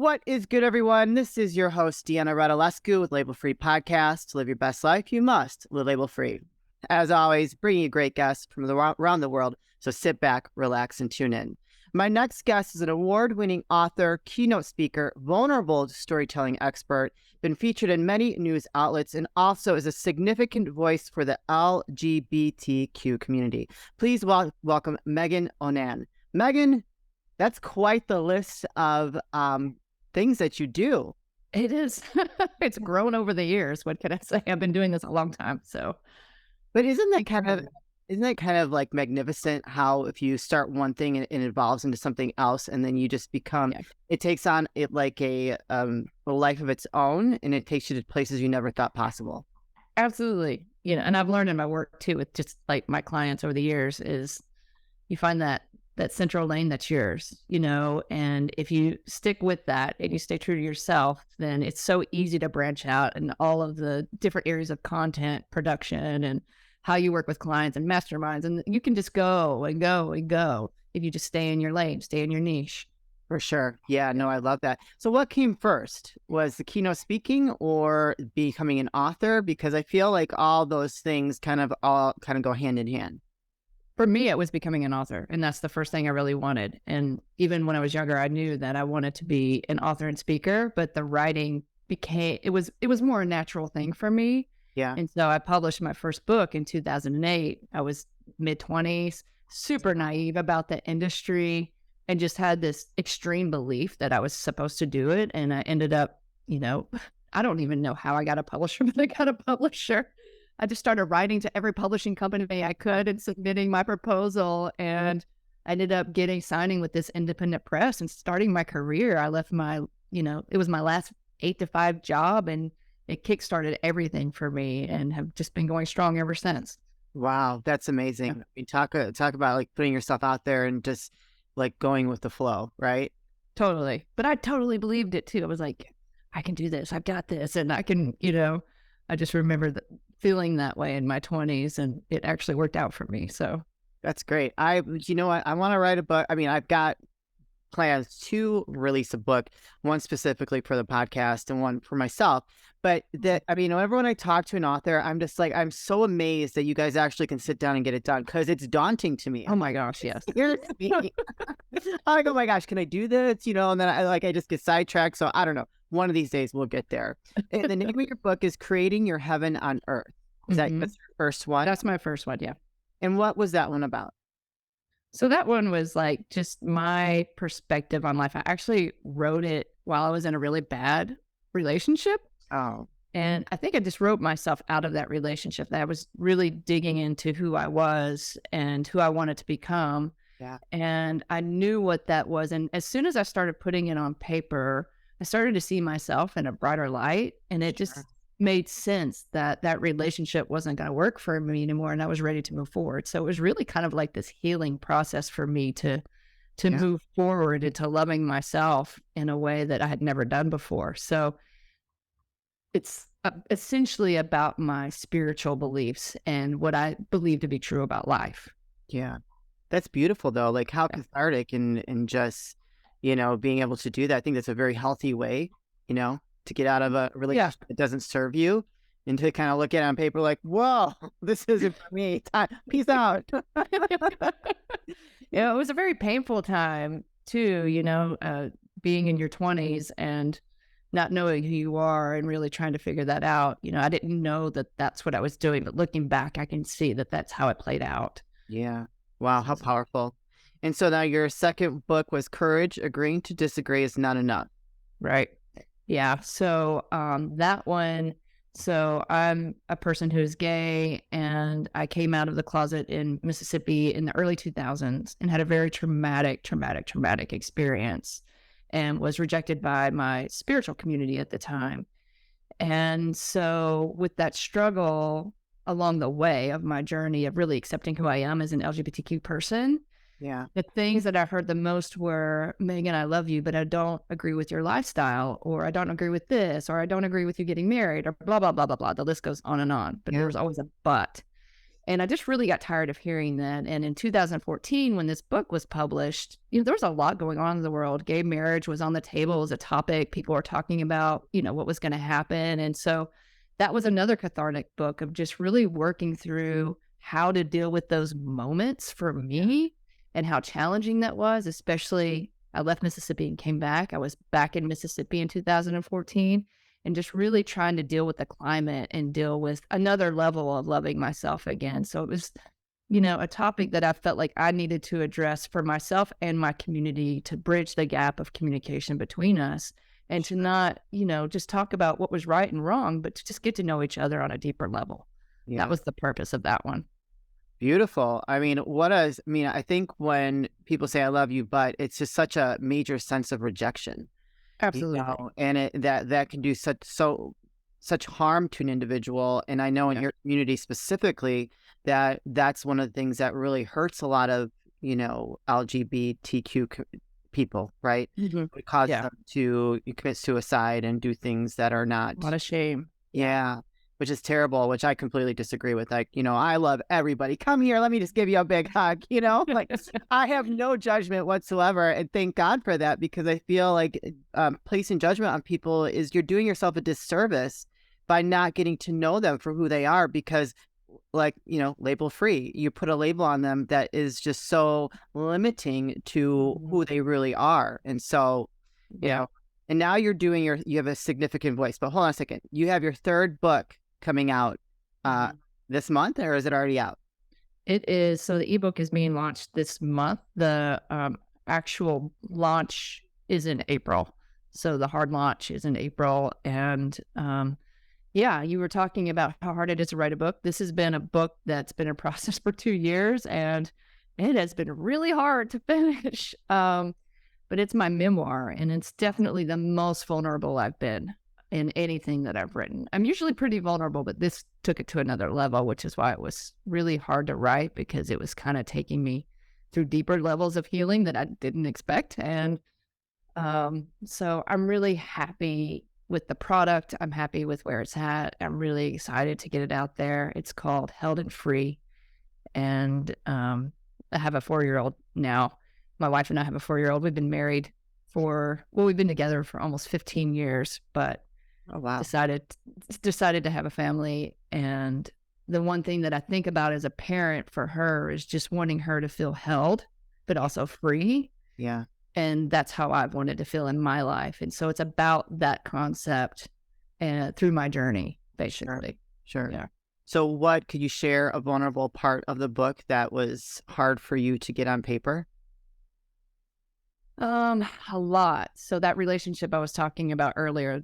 What is good, everyone? This is your host, Deanna Radulescu with Label Free Podcast. To live your best life, you must live label free. As always, bringing you great guests from around the world, so sit back, relax, and tune in. My next guest is an award-winning author, keynote speaker, vulnerable storytelling expert, been featured in many news outlets, and also is a significant voice for the LGBTQ community. Please welcome Meagan O'nan. Meagan, that's quite the list of things that you do. It is. It's grown over the years. What can I say? I've been doing this a long time. But isn't that kind of like magnificent how if you start one thing and it evolves into something else and then you just become, it takes on it like a life of its own and it takes you to places you never thought possible. Absolutely. And I've learned in my work too, with just like my clients over the years, is you find that central lane that's yours, and if you stick with that and you stay true to yourself, then it's so easy to branch out in all of the different areas of content production and how you work with clients and masterminds. And you can just go and go and go if you just stay in your lane, stay in your niche. For sure. Yeah, no, I love that. So what came first? Was the keynote speaking or becoming an author? Because I feel like all those things kind of go hand in hand. For me, it was becoming an author, and that's the first thing I really wanted. And even when I was younger, I knew that I wanted to be an author and speaker, but the writing it was more a natural thing for me. Yeah. And so I published my first book in 2008. I was mid-20s, super naive about the industry, and just had this extreme belief that I was supposed to do it. And I ended up, I don't even know how I got a publisher, but I got a publisher. I just started writing to every publishing company I could and submitting my proposal. And I ended up signing with this independent press and starting my career. I left it was my last 8-to-5 job, and it kickstarted everything for me and have just been going strong ever since. Wow. That's amazing. I mean, talk about like putting yourself out there and just like going with the flow, right? Totally. But I totally believed it too. I was like, I can do this. I've got this. And I can, I just remember feeling that way in my 20s, and it actually worked out for me. So that's great. I want to write a book. I mean, I've got plans to release a book, one specifically for the podcast and one for myself. But whenever when I talk to an author, I'm just like, I'm so amazed that you guys actually can sit down and get it done, because it's daunting to me. Oh my gosh, yes. I'm like, oh my gosh, can I do this? And then I just get sidetracked. So I don't know. One of these days we'll get there. And the name of your book is Creating Your Heaven on Earth. Is that's your first one? That's my first one, yeah. And what was that one about? So that one was like just my perspective on life. I actually wrote it while I was in a really bad relationship. Oh. And I think I just wrote myself out of that relationship. That I was really digging into who I was and who I wanted to become. Yeah. And I knew what that was. And as soon as I started putting it on paper, I started to see myself in a brighter light, and it just made sense that relationship wasn't going to work for me anymore, and I was ready to move forward. So it was really kind of like this healing process for me to move forward into loving myself in a way that I had never done before. So it's essentially about my spiritual beliefs and what I believe to be true about life. Yeah. That's beautiful though. Like how cathartic and just, being able to do that. I think that's a very healthy way, to get out of a relationship that doesn't serve you, and to kind of look at it on paper like, whoa, this isn't for me. Peace out. It was a very painful time too, being in your 20s and not knowing who you are and really trying to figure that out. I didn't know that that's what I was doing, but looking back, I can see that that's how it played out. Yeah. Wow. How powerful. And so now your second book was Courage, Agreeing to Disagree is Not Enough. Right. Yeah. So that one, so I'm a person who is gay, and I came out of the closet in Mississippi in the early 2000s and had a very traumatic experience, and was rejected by my spiritual community at the time. And so with that struggle along the way of my journey of really accepting who I am as an LGBTQ person, the things that I heard the most were, Meagan, I love you, but I don't agree with your lifestyle, or I don't agree with this, or I don't agree with you getting married, or blah, blah, blah, blah, blah. The list goes on and on, but there was always a but. And I just really got tired of hearing that. And in 2014, when this book was published, there was a lot going on in the world. Gay marriage was on the table as a topic. People were talking about, what was going to happen. And so that was another cathartic book of just really working through how to deal with those moments for me and how challenging that was, especially I left Mississippi and came back. I was back in Mississippi in 2014. And just really trying to deal with the climate and deal with another level of loving myself again. So it was, a topic that I felt like I needed to address for myself and my community to bridge the gap of communication between us and to not, just talk about what was right and wrong, but to just get to know each other on a deeper level. Yeah. That was the purpose of that one. Beautiful. I mean, I think when people say I love you, but it's just such a major sense of rejection. Absolutely. And that can do such harm to an individual. And I know in your community specifically that's one of the things that really hurts a lot of, LGBTQ people, right? Mm-hmm. It causes them to commit suicide and do things that are not. What a shame. Yeah. Which is terrible, which I completely disagree with. Like, I love everybody. Come here. Let me just give you a big hug, like I have no judgment whatsoever. And thank God for that, because I feel like placing judgment on people is you're doing yourself a disservice by not getting to know them for who they are, because label free, you put a label on them that is just so limiting to who they really are. And so, and now you have a significant voice, but hold on a second. You have your third book coming out this month, or is it already out? It is. So the ebook is being launched this month. The actual launch is in April. So the hard launch is in April. And you were talking about how hard it is to write a book. This has been a book that's been in process for 2 years, and it has been really hard to finish. But it's my memoir, and it's definitely the most vulnerable I've been in anything that I've written. I'm usually pretty vulnerable, but this took it to another level, which is why it was really hard to write, because it was kind of taking me through deeper levels of healing that I didn't expect. And so I'm really happy with the product. I'm happy with where it's at. I'm really excited to get it out there. It's called Held and Free. And I have a 4-year-old now. My wife and I have a 4-year-old. We've been married we've been together for almost 15 years, but decided to have a family. And the one thing that I think about as a parent for her is just wanting her to feel held, but also free. Yeah. And that's how I've wanted to feel in my life. And so it's about that concept through my journey, basically. Sure. Yeah. So could you share a vulnerable part of the book that was hard for you to get on paper? A lot. So that relationship I was talking about earlier,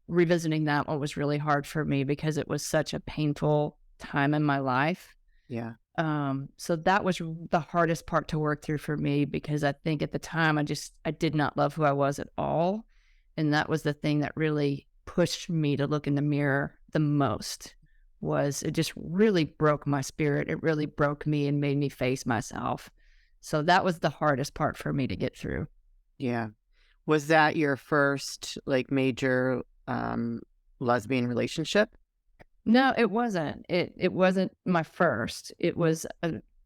revisiting that one was really hard for me because it was such a painful time in my life. Yeah. So that was the hardest part to work through for me, because I think at the time I did not love who I was at all. And that was the thing that really pushed me to look in the mirror the most. It just really broke my spirit. It really broke me and made me face myself. So that was the hardest part for me to get through. Yeah. Was that your first major lesbian relationship? No, it wasn't. It wasn't my first. It was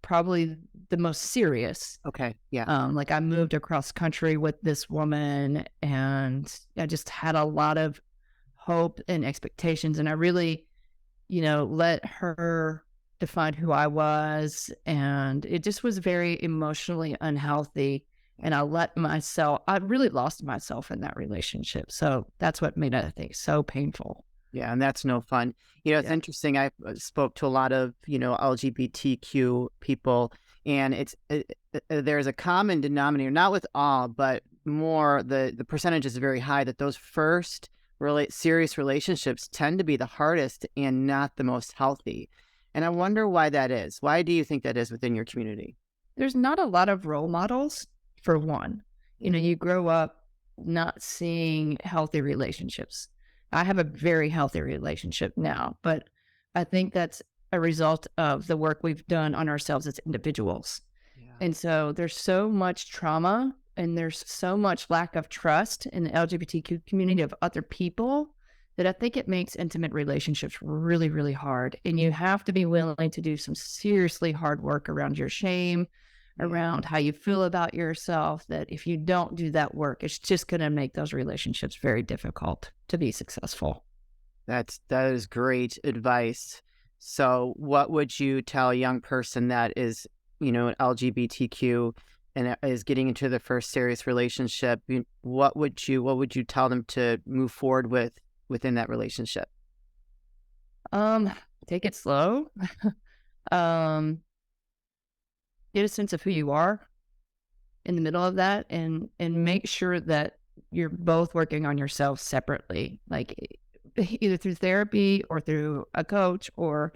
probably the most serious. Okay. Yeah. I moved across country with this woman, and I just had a lot of hope and expectations, and I really, let her define who I was, and it just was very emotionally unhealthy. And I really lost myself in that relationship. So that's what made it, I think, so painful. Yeah, and that's no fun. It's interesting. I spoke to a lot of, LGBTQ people, and there's a common denominator, not with all, but more, the percentage is very high, that those first serious relationships tend to be the hardest and not the most healthy. And I wonder why that is. Why do you think that is within your community? There's not a lot of role models, for one. You grow up not seeing healthy relationships. I have a very healthy relationship now, but I think that's a result of the work we've done on ourselves as individuals. Yeah. And so there's so much trauma, and there's so much lack of trust in the LGBTQ community of other people, that I think it makes intimate relationships really, really hard. And you have to be willing to do some seriously hard work around your shame, around how you feel about yourself, that if you don't do that work, it's just going to make those relationships very difficult to be successful. That is great advice. So, what would you tell a young person that is, LGBTQ and is getting into their first serious relationship? What would you tell them to move forward within that relationship? Um, Take it slow. um, get a sense of who you are in the middle of that, and make sure that you're both working on yourself separately, like either through therapy or through a coach, or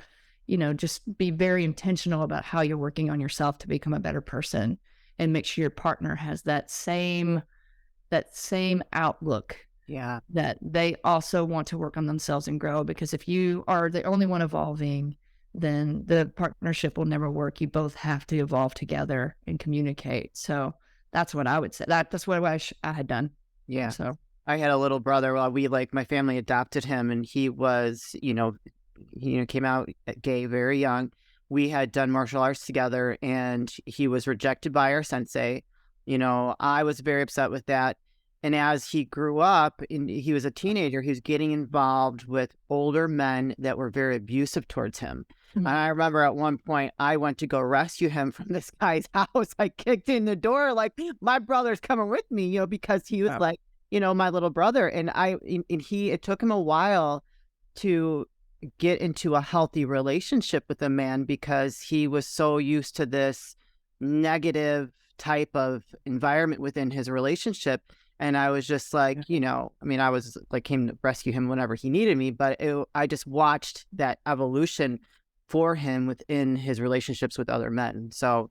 just be very intentional about how you're working on yourself to become a better person, and make sure your partner has that same outlook, Yeah. that they also want to work on themselves and grow. Because if you are the only one evolving, then the partnership will never work. You both have to evolve together and communicate. So that's what I would say. That's what I wish I had done. Yeah. So I had a little brother. Well, my family adopted him, and he was, came out gay very young. We had done martial arts together, and he was rejected by our sensei. I was very upset with that. And as he grew up and he was a teenager, he was getting involved with older men that were very abusive towards him. Mhm. And I remember at one point I went to go rescue him from this guy's house. I kicked in the door like, my brother's coming with me, because he was Wow. like, my little brother. And it took him a while to get into a healthy relationship with a man because he was so used to this negative type of environment within his relationship. And I was just like, I was like, came to rescue him whenever he needed me, but I just watched that evolution for him within his relationships with other men. So,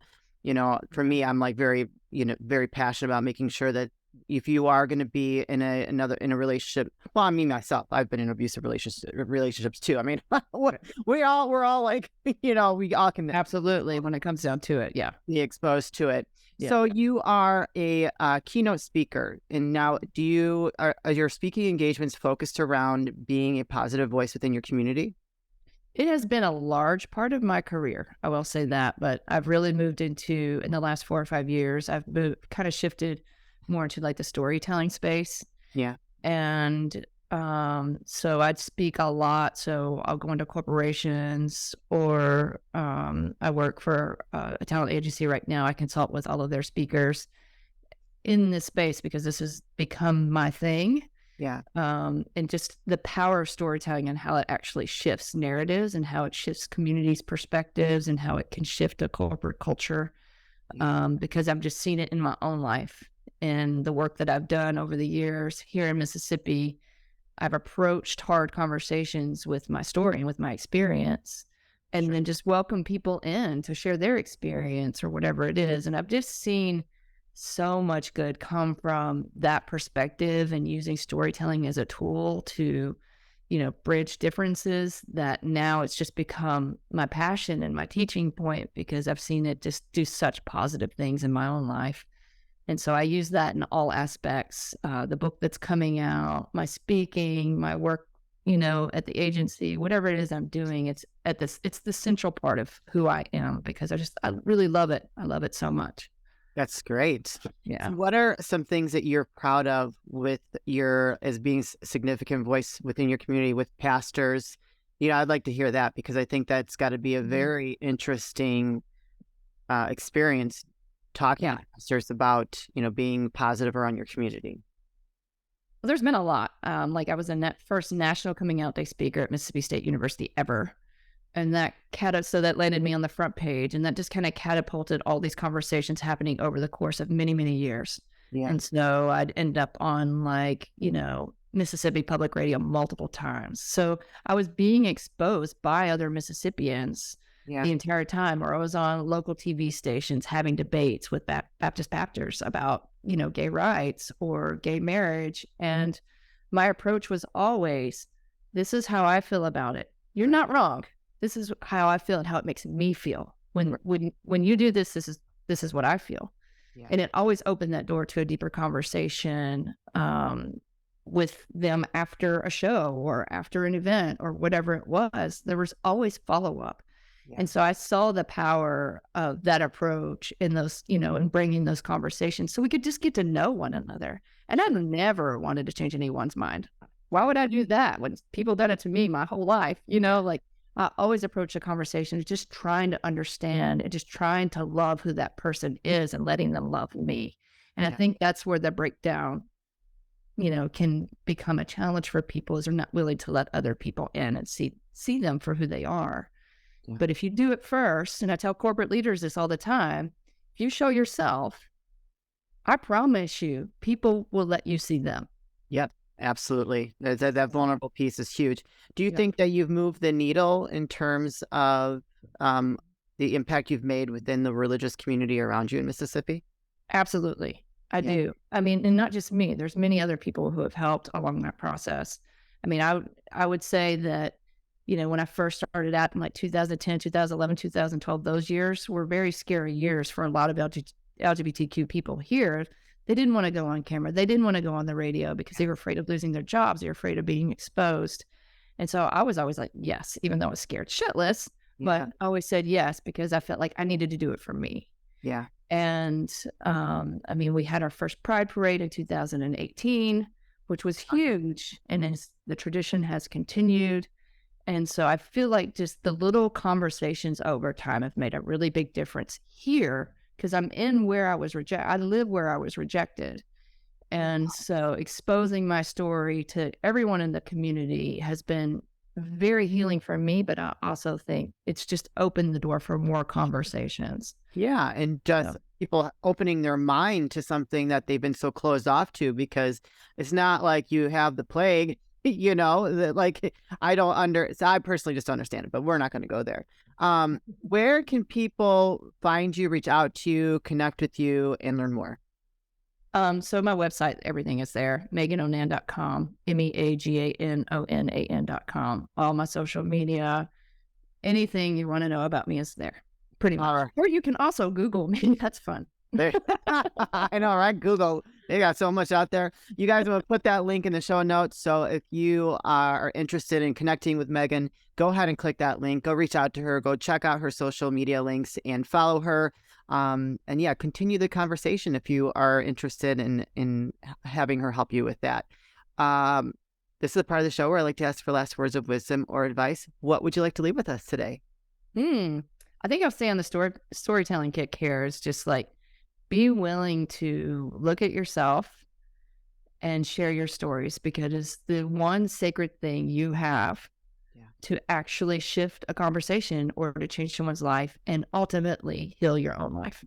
for me, I'm like very, very passionate about making sure that if you are going to be in a relationship, well, I mean, myself, I've been in abusive relationships too. I mean, we're all like, we all can Absolutely. When it comes down to it. Yeah. be exposed to it. Yeah. So you are a keynote speaker, and now are your speaking engagements focused around being a positive voice within your community? It has been a large part of my career, I will say that, but I've really moved into, in the last 4 or 5 years, I've kind of shifted more into like the storytelling space. Yeah, And so I'd speak a lot. So I'll go into corporations, or I work for a talent agency right now. I consult with all of their speakers in this space because this has become my thing. yeah, And just the power of storytelling and how it actually shifts narratives and how it shifts communities' perspectives and how it can shift a corporate culture. Because I've just seen it in my own life and the work that I've done over the years here in Mississippi. I've approached hard conversations with my story and with my experience, and then just welcome people in to share their experience or whatever it is. And I've just seen so much good come from that perspective, and using storytelling as a tool to, bridge differences, that now it's just become my passion and my teaching point because I've seen it just do such positive things in my own life. And so I use that in all aspects. The book that's coming out, my speaking, my work, at the agency, whatever it is I'm doing, it's the central part of who I am because I really love it. I love it so much. that's great. Yeah. What are some things that you're proud of with as being significant voice within your community with pastors? I'd like to hear that because I think that's got to be a very interesting experience talking Yeah. to pastors about, being positive around your community. Well, there's been a lot. Like I was a first national coming out day speaker at Mississippi State University ever. And so that landed me on the front page, and that just kind of catapulted all these conversations happening over the course of many, many years. Yeah. And so I'd end up on Mississippi Public Radio multiple times. So I was being exposed by other Mississippians Yeah. the entire time, or I was on local TV stations having debates with Baptist pastors about, gay rights or gay marriage. And my approach was always, this is how I feel about it. You're not wrong. This is how I feel and how it makes me feel. When you do this, this is what I feel. Yeah. And it always opened that door to a deeper conversation. with them after a show or after an event or whatever it was, there was always follow-up. And so I saw the power of that approach in those, in bringing those conversations so we could just get to know one another. And I've never wanted to change anyone's mind. Why would I do that when people done it to me my whole life? Like I always approach a conversation just trying to understand and just trying to love who that person is and letting them love me. And I think that's where the breakdown, can become a challenge for people is they're not willing to let other people in and see them for who they are. But if you do it first, and I tell corporate leaders this all the time, if you show yourself, I promise you, people will let you see them. Yep, absolutely. That vulnerable piece is huge. Do you think that you've moved the needle in terms of the impact you've made within the religious community around you in Mississippi? Absolutely. I do. I mean, and not just me. There's many other people who have helped along that process. I mean, I would say that, when I first started out in like 2010, 2011, 2012, those years were very scary years for a lot of LGBTQ people here. They didn't want to go on camera. They didn't want to go on the radio because they were afraid of losing their jobs. They were afraid of being exposed. And so I was always like, yes, even though I was scared shitless, but I always said yes because I felt like I needed to do it for me. Yeah. And I mean, we had our first Pride Parade in 2018, which was huge. And the tradition has continued. And so I feel like just the little conversations over time have made a really big difference here because I'm in where I was rejected. I live where I was rejected. And so exposing my story to everyone in the community has been very healing for me, but I also think it's just opened the door for more conversations. Yeah, and just people opening their mind to something that they've been so closed off to because it's not like you have the plague. Like I personally just don't understand it, but we're not going to go there. Where can people find you, reach out to you, connect with you, and learn more? So my website, everything is there, meaganonan.com, meaganonan.com. All my social media, anything you want to know about me is there, pretty much. Or you can also Google me. That's fun. I know, right? Google. They got so much out there. You guys will put that link in the show notes. So if you are interested in connecting with Meagan, go ahead and click that link. Go reach out to her. Go check out her social media links and follow her. And continue the conversation if you are interested in having her help you with that. This is the part of the show where I like to ask for last words of wisdom or advice. What would you like to leave with us today? I think I'll stay on the storytelling kick here. Is just like, be willing to look at yourself and share your stories because it's the one sacred thing you have to actually shift a conversation or to change someone's life and ultimately heal your own life.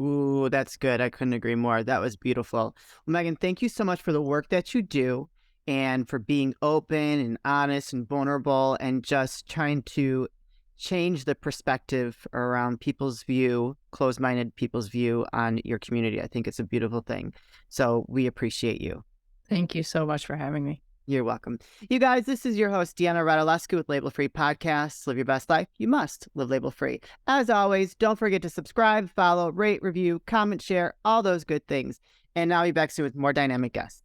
Ooh, that's good. I couldn't agree more. That was beautiful. Well, Meagan, thank you so much for the work that you do and for being open and honest and vulnerable and just trying to change the perspective around people's view, closed-minded people's view on your community. I think it's a beautiful thing. So we appreciate you. Thank you so much for having me. You're welcome. You guys, this is your host, Deanna Radulescu with Label Free Podcasts. Live your best life. You must live label free. As always, don't forget to subscribe, follow, rate, review, comment, share, all those good things. And now I'll be back soon with more dynamic guests.